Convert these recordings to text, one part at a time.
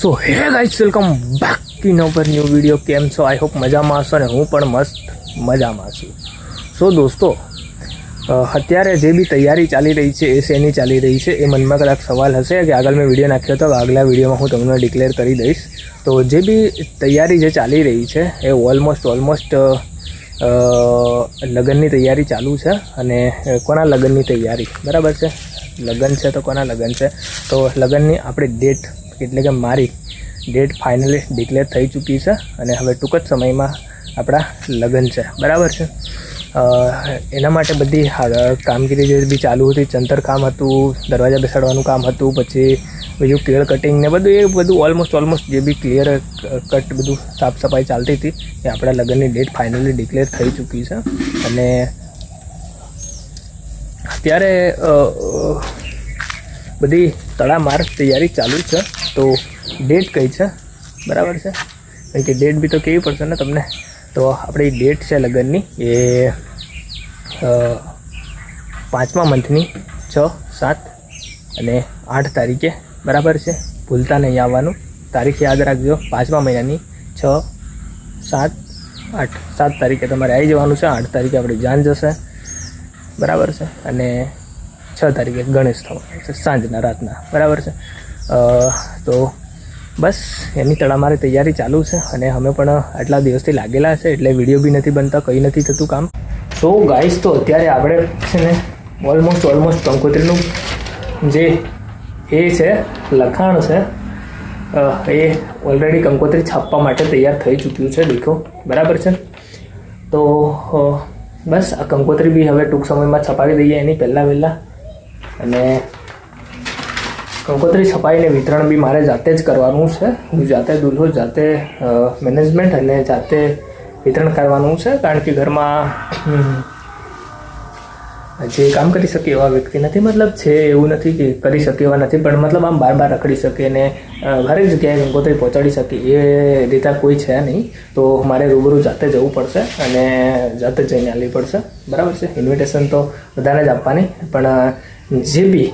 સો હે guys, welcome back to our new video. કેમ છો? આઈ હોપ મજામાં હશો ને હું પણ મસ્ત મજામાં છું. સો દોસ્તો, અત્યારે જે બી તૈયારી ચાલી રહી છે એ શેની ચાલી રહી છે એ મનમાં કદાચ સવાલ હશે કે આગળ મેં વિડીયો નાખ્યો હતો, આગલા વિડીયોમાં હું તમને ડિક્લેર કરી દઈશ. તો જે બી તૈયારી જે ચાલી રહી છે એ ઓલમોસ્ટ લગ્નની તૈયારી ચાલુ છે. અને કોના લગ્નની તૈયારી? બરાબર છે, લગ્ન છે તો કોના લગ્ન છે? તો લગ્નની આપણી ડેટ એટલે કે મારી ડેટ ફાઇનલી ડિક્લેર થઈ ચૂકી છે અને હવે ટૂંક જ સમયમાં આપણા લગ્ન છે. બરાબર છે. એના માટે બધી કામગીરી જે બી ચાલુ હતી, ચંતર કામ હતું, દરવાજા બેસાડવાનું કામ હતું, પછી બીજું કેળ કટિંગ ને બધું એ બધું ઓલમોસ્ટ જે બી ક્લિયર કટ બધું સાફ સફાઈ ચાલતી હતી એ આપણા લગ્નની ડેટ ફાઇનલી ડિક્લેર થઈ ચૂકી છે. અને અત્યારે બધી તડામાર તૈયારી ચાલુ છે. તો ડેટ કઈ છે? બરાબર છે, કારણ કે ડેટ બી તો કેવી પડશે ને તમને. તો આપણી ડેટ છે લગ્નની એ 5મા મંથની 6, 7 અને 8 તારીખે. બરાબર છે, ભૂલતા નહીં આવવાનું. તારીખ યાદ રાખજો. 5મા મહિનાની 6, 7, 8 7 તારીખે તમારે આવી જવાનું છે. 8 તારીખે આપણી જાન જશે. બરાબર છે. અને 6 તારીખે ગણેશ થવાનું છે સાંજના રાતના. બરાબર છે. તો બસ એની તડામારી તૈયારી ચાલુ છે અને અમે પણ આટલા દિવસથી લાગેલા છે એટલે વિડીયો બી નથી બનતા, કંઈ નથી થતું કામ. સો ગાઈસ, તો અત્યારે આપણે છે ને ઓલમોસ્ટ કંકોત્રીનું જે એ છે લખાણ છે એ ઓલરેડી કંકોત્રી છાપવા માટે તૈયાર થઈ ચૂક્યું છે. દેખો, બરાબર છે. તો બસ આ કંકોત્રી બી હવે ટૂંક સમયમાં છપાવી દઈએ એની વહેલા. અને કંકોત્રી છપાઈને વિતરણ બી મારે જાતે જ કરવાનું છે. હું જાતે દુલ્હો, જાતે મેનેજમેન્ટ અને જાતે વિતરણ કરવાનું છે. કારણ કે ઘરમાં જે કામ કરી શકે એવા વ્યક્તિ નથી. મતલબ છે એવું નથી કે કરી શકે એવા નથી, પણ મતલબ આમ બાર રખડી શકે અને હરેક જગ્યાએ કંકોત્રી પહોંચાડી શકે એ રીતે કોઈ છે નહીં. તો મારે રૂબરૂ જાતે જવું પડશે અને જાતે જઈને આવવી પડશે. બરાબર છે. ઇન્વિટેશન તો બધાને જ આપવાની, પણ જે બી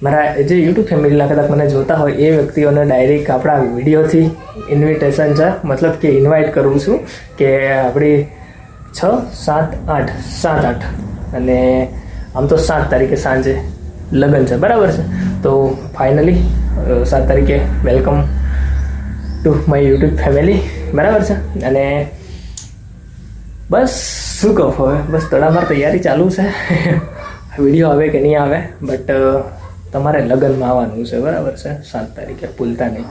મારા જે યુટ્યુબ ફેમિલીના કદાચ મને જોતા હોય એ વ્યક્તિઓને ડાયરેક્ટ આપણા વિડીયોથી ઇન્વિટેશન છે, મતલબ કે ઇન્વાઇટ કરું છું કે આપણી 6, 7, 8 7, 8 અને આમ તો 7 તારીખે સાંજે લગ્ન છે. બરાબર છે. તો ફાઇનલી 7 તારીખે welcome to my YouTube family. બરાબર છે. અને બસ શું કહું, હવે બસ તડામાર તૈયારી ચાલુ છે. વિડીયો આવે કે નહીં આવે, બટ તમારે લગ્નમાં આવવાનું છે. બરાબર છે. 7 તારીખે ભૂલતા નહીં.